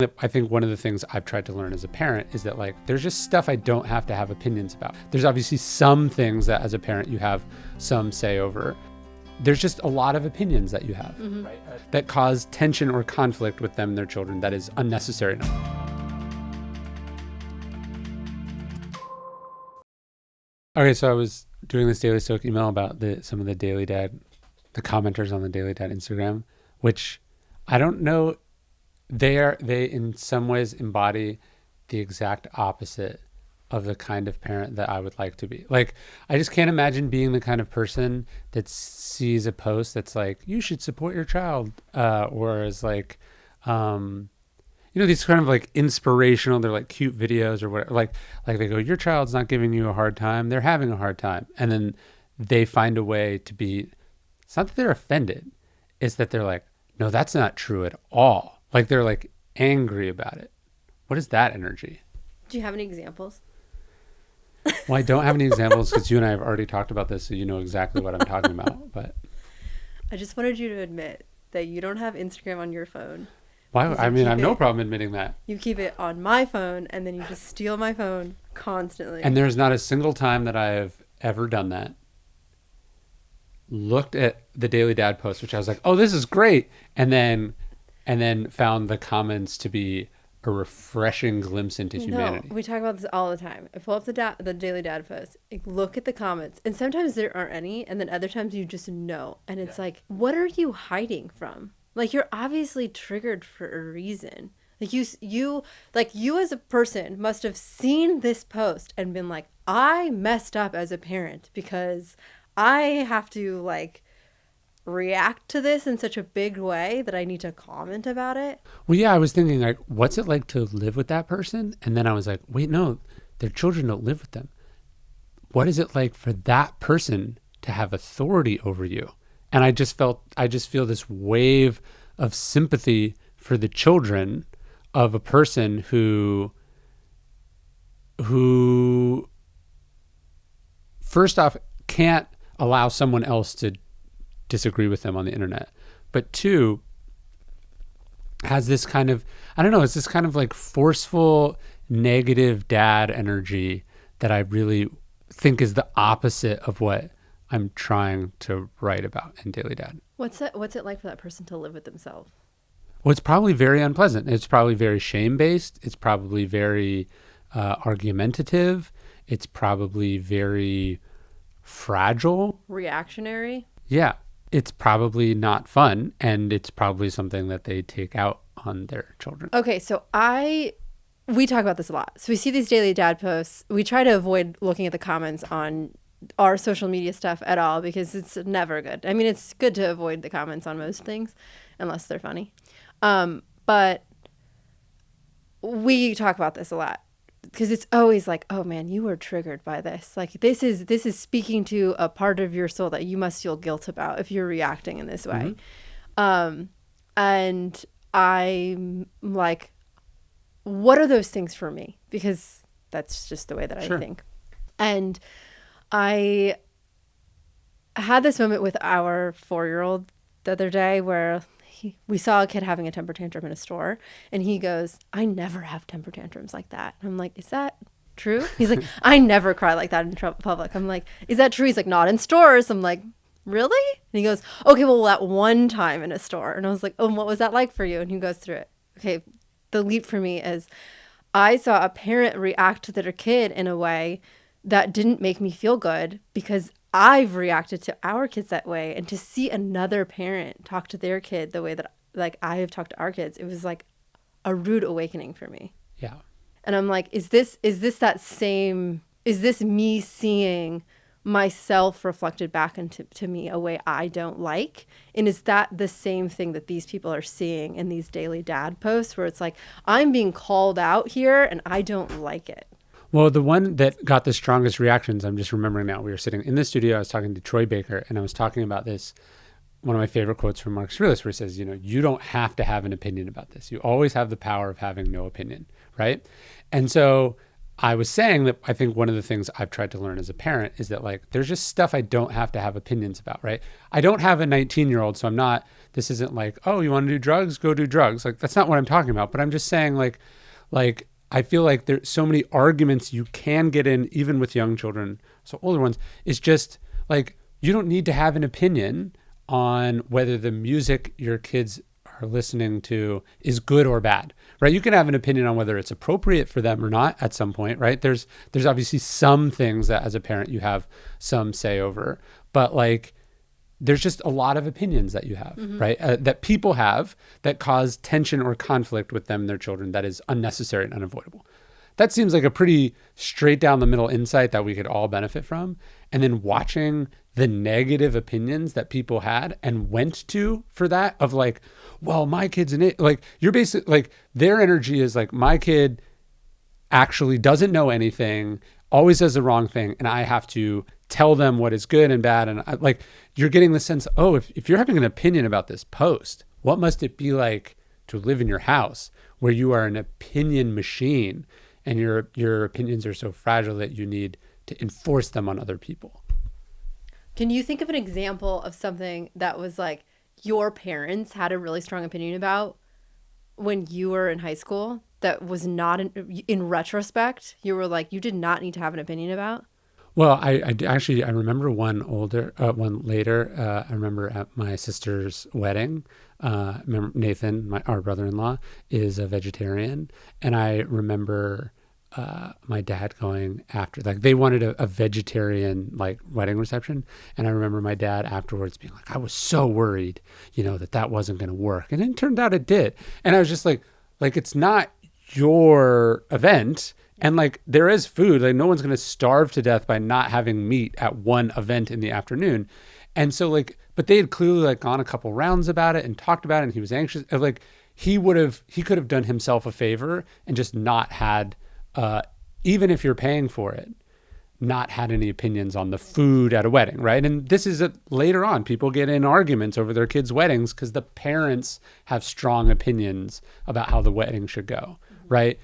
I think one of the things I've tried to learn as a parent is that like there's just stuff I don't have to have opinions about. There's obviously some things that as a parent you have some say over. There's just a lot of opinions that you have, right? That cause tension or conflict with them and their children that is unnecessary. Okay, so I was doing this Daily Stoic email about some of the Daily Dad, the commenters on the Daily Dad Instagram, which I don't know. They in some ways embody the exact opposite of the kind of parent that I would like to be. Like, I just can't imagine being the kind of person that sees a post that's like, you should support your child, or is like, these kind of like inspirational, they're like cute videos or whatever. Like they go, your child's not giving you a hard time, they're having a hard time. And then they find a way to be, it's not that they're offended, it's that they're like, no, that's not true at all. Like they're like angry about it. What is that energy? Do you have any examples? Well, I don't have any examples because you and I have already talked about this, so you know exactly what I'm talking about. But I just wanted you to admit that you don't have Instagram on your phone. Why? I mean, I have no problem admitting that. You keep it on my phone, and then you just steal my phone constantly. And there's not a single time that I have ever done that. Looked at the Daily Dad post, which I was like, oh, this is great. And then found the comments to be a refreshing glimpse into humanity. No, we talk about this all the time. I pull up the Daily Dad post, look at the comments, and sometimes there aren't any, and then other times you just know. And it's like, what are you hiding from? Like, you're obviously triggered for a reason. Like, you as a person must have seen this post and been like, I messed up as a parent because I have to, like, react to this in such a big way that I need to comment about it. Well, yeah, I was thinking, like, what's it like to live with that person? And then I was like, wait, no, their children don't live with them. What is it like for that person to have authority over you? And I just feel this wave of sympathy for the children of a person who first off can't allow someone else to disagree with them on the internet, but two, has this kind of, I don't know, it's this kind of like forceful negative dad energy that I really think is the opposite of what I'm trying to write about in Daily Dad. What's it like for that person to live with themselves? Well, it's probably very unpleasant. It's probably very shame-based. It's probably very argumentative. It's probably very fragile. Reactionary? Yeah. It's probably not fun, and it's probably something that they take out on their children. Okay, so we talk about this a lot. So we see these Daily Dad posts. We try to avoid looking at the comments on our social media stuff at all because it's never good. I mean, it's good to avoid the comments on most things unless they're funny. But we talk about this a lot because it's always like, oh man, you were triggered by this. Like this is speaking to a part of your soul that you must feel guilt about if you're reacting in this way. Mm-hmm. And I'm like, what are those things for me? Because that's just the way that I think. And I had this moment with our 4-year-old the other day where we saw a kid having a temper tantrum in a store, and he goes, I never have temper tantrums like that. And I'm like, is that true? He's like, I never cry like that in public. I'm like, is that true? He's like, not in stores. I'm like, really? And he goes, okay, well, that one time in a store. And I was like, oh, and what was that like for you? And he goes through it. Okay, the leap for me is I saw a parent react to their kid in a way that didn't make me feel good because I've reacted to our kids that way. And to see another parent talk to their kid the way that like I have talked to our kids, it was like a rude awakening for me. Yeah. And I'm like, is this me seeing myself reflected back into me a way I don't like? And is that the same thing that these people are seeing in these Daily Dad posts where it's like, I'm being called out here and I don't like it? Well, the one that got the strongest reactions, I'm just remembering now, we were sitting in the studio, I was talking to Troy Baker, and I was talking about this, one of my favorite quotes from Marcus Aurelius, where he says, you don't have to have an opinion about this. You always have the power of having no opinion, right? And so I was saying that I think one of the things I've tried to learn as a parent is that like there's just stuff I don't have to have opinions about, right? I don't have a 19-year-old, so I'm not, this isn't like, oh, you want to do drugs? Go do drugs. Like that's not what I'm talking about. But I'm just saying like I feel like there's so many arguments you can get in even with young children, so older ones, is just like you don't need to have an opinion on whether the music your kids are listening to is good or bad, right? You can have an opinion on whether it's appropriate for them or not at some point, right? There's obviously some things that as a parent you have some say over, but like there's just a lot of opinions that you have, right? That people have that cause tension or conflict with them and their children that is unnecessary and unavoidable. That seems like a pretty straight down the middle insight that we could all benefit from. And then watching the negative opinions that people had and went to for that of like, well, my kid's an it. Like you're basically like their energy is like my kid actually doesn't know anything, always does the wrong thing, and I have to tell them what is good and bad. And like you're getting the sense, oh, if you're having an opinion about this post, what must it be like to live in your house where you are an opinion machine and your opinions are so fragile that you need to enforce them on other people? Can you think of an example of something that was like your parents had a really strong opinion about when you were in high school that was not in retrospect, you were like, you did not need to have an opinion about? Well, actually I remember one later. I remember at my sister's wedding. Remember Nathan, our brother-in-law, is a vegetarian, and I remember my dad going after, like they wanted a vegetarian like wedding reception, and I remember my dad afterwards being like, I was so worried, that wasn't going to work, and it turned out it did, and I was just like it's not your event. And like there is food, like no one's going to starve to death by not having meat at one event in the afternoon. And so like, but they had clearly like gone a couple rounds about it and talked about it, and he was anxious. Like he could have done himself a favor and just not had, even if you're paying for it, not had any opinions on the food at a wedding, right? And this is later on, people get in arguments over their kids' weddings because the parents have strong opinions about how the wedding should go, right?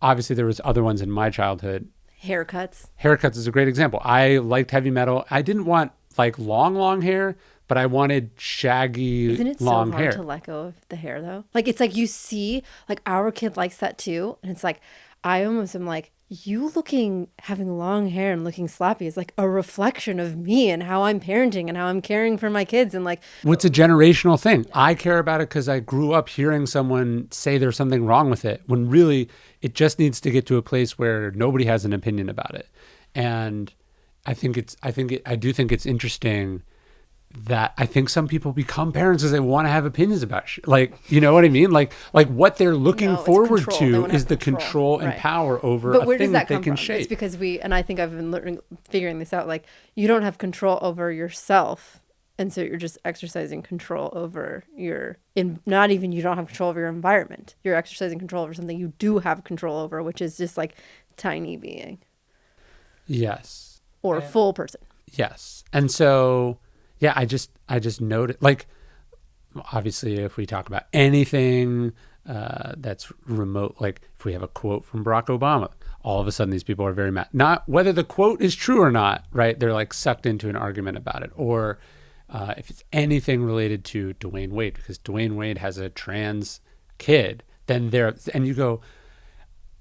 Obviously, there was other ones in my childhood. Haircuts. Haircuts is a great example. I liked heavy metal. I didn't want like long hair, but I wanted shaggy, Isn't it long so hard hair. to let go of the hair though? Like it's like you see, like our kid likes that too, and it's like I almost am like you having long hair and looking sloppy is like a reflection of me and how I'm parenting and how I'm caring for my kids and like What's a generational thing? I care about it because I grew up hearing someone say there's something wrong with it, when really it just needs to get to a place where nobody has an opinion about it. And I do think it's interesting that I think some people become parents because they want to have opinions about shit. Like, you know what I mean? Like what they're looking no, it's forward control. They to wanna is have the control. control and Right. power over But a where does thing that that they come can from? shape. It's because and I think I've been figuring this out. Like you don't have control over yourself, and so you're just exercising control over not even you don't have control over your environment. You're exercising control over something you do have control over, which is just like tiny being Yes. or a full person. Yes. And so, yeah, I just noted, like, obviously, if we talk about anything that's remote, like if we have a quote from Barack Obama, all of a sudden these people are very mad. Not whether the quote is true or not, right? They're like sucked into an argument about it. Or if it's anything related to Dwayne Wade, because Dwayne Wade has a trans kid, then and you go,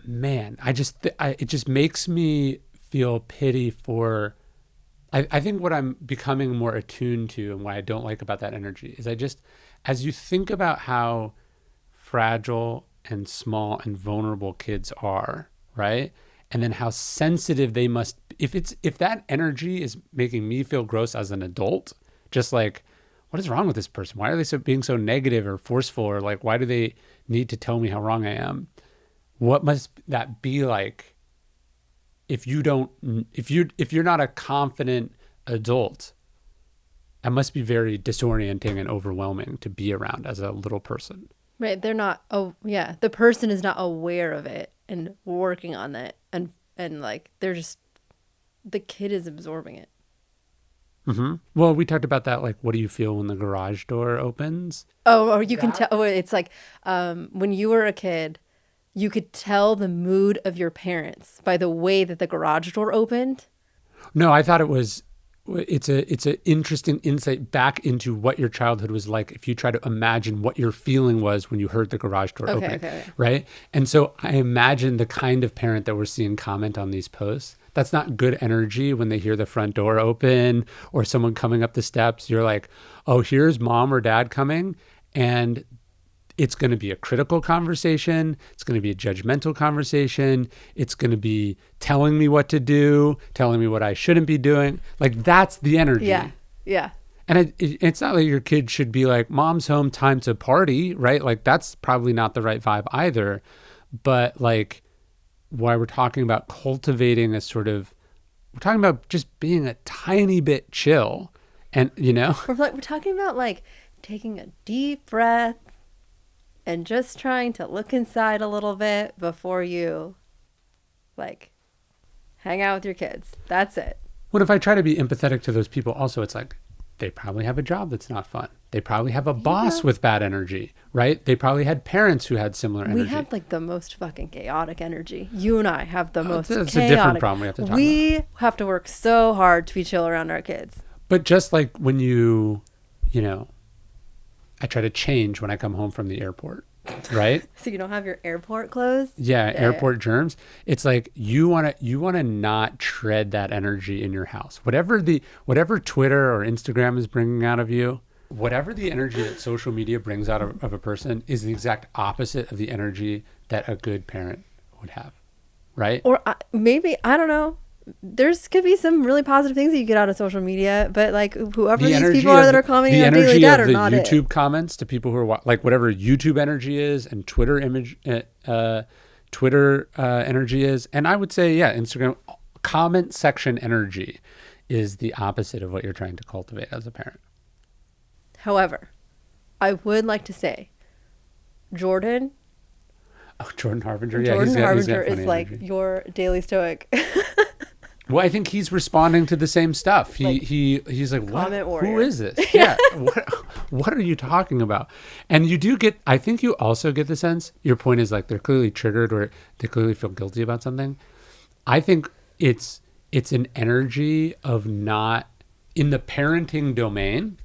man, it just makes me feel pity for. I think what I'm becoming more attuned to and what I don't like about that energy is as you think about how fragile and small and vulnerable kids are, right? And then how sensitive they must, if that energy is making me feel gross as an adult, just like, what is wrong with this person? Why are they being so negative or forceful, or like, why do they need to tell me how wrong I am? What must that be like if you're not a confident adult? That must be very disorienting and overwhelming to be around as a little person. Right. They're not. Oh, yeah. The person is not aware of it and working on it, and like they're just the kid is absorbing it. Mm-hmm. Well, we talked about that. Like, what do you feel when the garage door opens? Oh, or you can tell. Oh, it's like when you were a kid, you could tell the mood of your parents by the way that the garage door opened. No, I thought it's an interesting insight back into what your childhood was like if you try to imagine what your feeling was when you heard the garage door opening, Okay. right? And so I imagine the kind of parent that we're seeing comment on these posts, that's not good energy when they hear the front door open or someone coming up the steps. You're like, oh, here's mom or dad coming, and it's going to be a critical conversation. It's going to be a judgmental conversation. It's going to be telling me what to do, telling me what I shouldn't be doing. Like, that's the energy. Yeah. And it's not like your kid should be like, mom's home, time to party, right? Like, that's probably not the right vibe either. But like, why we're talking about cultivating a sort of, we're talking about just being a tiny bit chill. And, We're talking about like taking a deep breath and just trying to look inside a little bit before you like hang out with your kids. That's it. What if I try to be empathetic to those people? Also, it's like, they probably have a job that's not fun. They probably have a boss with bad energy, right? They probably had parents who had similar energy. We have like the most fucking chaotic energy. You and I have the most chaotic. It's a different problem we have to talk about. We have to work so hard to be chill around our kids. But just like when I try to change when I come home from the airport, right? So you don't have your airport clothes? Yeah, airport germs. It's like you want to not tread that energy in your house. Whatever Twitter or Instagram is bringing out of you, whatever the energy that social media brings out of a person is the exact opposite of the energy that a good parent would have, right? Or maybe, I don't know. Could be some really positive things that you get out of social media, but like whoever these people are that are commenting on Daily Dad are not it. The energy of the YouTube comments to people who are like whatever YouTube energy is and Twitter energy is, and I would say Instagram comment section energy is the opposite of what you're trying to cultivate as a parent. However, I would like to say, Jordan Harbinger. Jordan Harbinger is energy. like your daily stoic. Well, I think he's responding to the same stuff. He's like, what? Who is this? Yeah. What are you talking about? And you do get, I think you also get the sense, your point is like they're clearly triggered or they clearly feel guilty about something. I think it's an energy of not, in the parenting domain,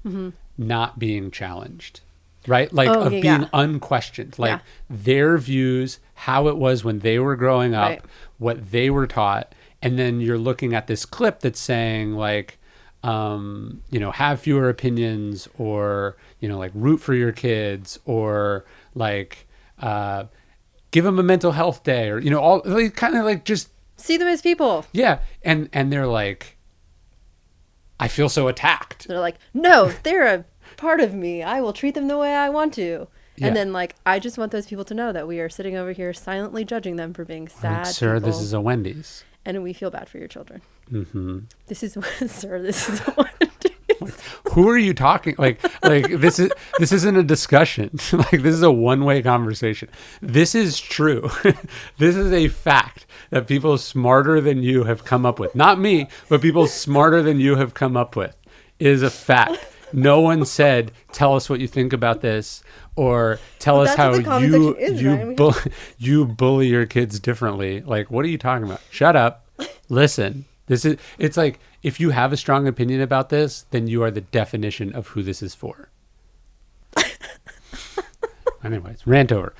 not being challenged. Right? Like being unquestioned. Like their views, how it was when they were growing up, what they were taught. And then you're looking at this clip that's saying like, have fewer opinions or, like root for your kids or like, give them a mental health day or, all like, kind of like just see them as people. Yeah. And they're like, I feel so attacked. They're like, no, they're a part of me. I will treat them the way I want to. Yeah. And then like, I just want those people to know that we are sitting over here silently judging them for being sad. Like, sir, people. This is a Wendy's. And we feel bad for your children. Mm-hmm. This is a Wendy's. Who are you talking? Like this isn't a discussion. Like this is a one-way conversation. This is true. This is a fact that people smarter than you have come up with. Not me, but people smarter than you have come up with. It is a fact. No one said, tell us what you think about this, or tell us how you bully your kids differently. Like, what are you talking about? Shut up. Listen. It's like, if you have a strong opinion about this, then you are the definition of who this is for. Anyways, rant over.